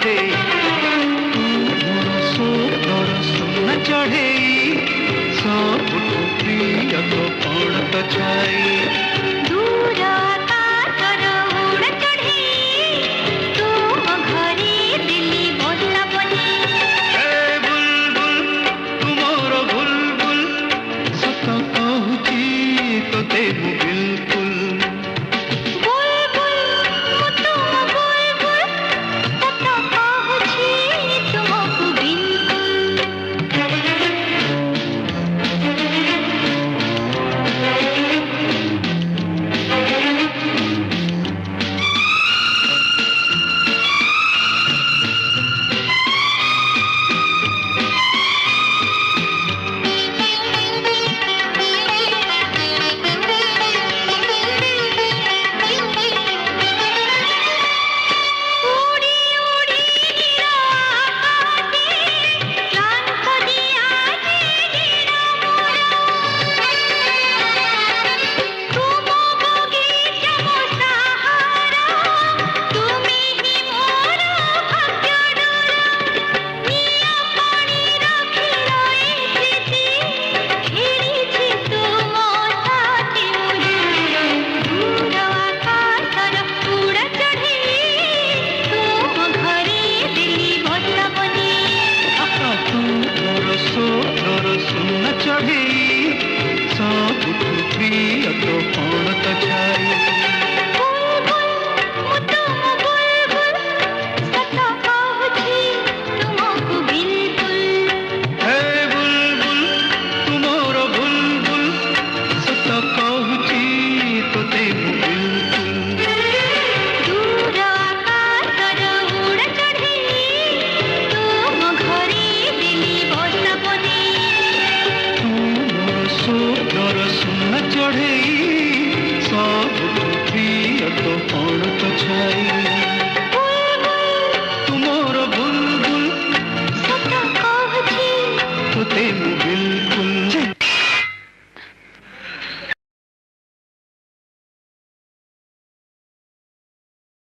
दे तू मोर स्वप्नर सुना चढ़ेई सबुठु प्रिय तो कौन तो छाई दूर आकाशर उड़ चढ़ेई तुम घरे दिली बसा बनी हे बुलबुल तू मोर बुलबुल सत कहूची तोते मु बिल्कुल बुलबुल तुम बुलबुल सत कहूची तुमको बिल्कुल उड़ी उड़ी नीला आकाशे क्लांत दिया जीना मोरा तुम बगीचा मो सहारा तुमी ही मोर भाग्य डोरा निया पानी रखिलो ए प्रीति घेरिछि तुम साथी मुझे दूर आकाशर उड़ चढ़ेई तुम घरे दिली बसा बनी तू मोर स्वप्नर सुना चढ़ेई सबुठु प्रिय तो कौन तो छाई बुलबुल तुम बुलबुल सत कहूची तुमको बिल्कुल हे बुलबुल तू मोर बुलबुल सत कहूची तोते मु बिल्कुल दूर आकाशर उड़ चढ़ेई तुम घरे दिली बसा बनी तू मोर स्वप्नर सुना चढ़ेई सबुठु प्रिय तो कौन तो छाई बुलबुल तू मोर बुलबुल सत कहूची तोते मु बिल्कुल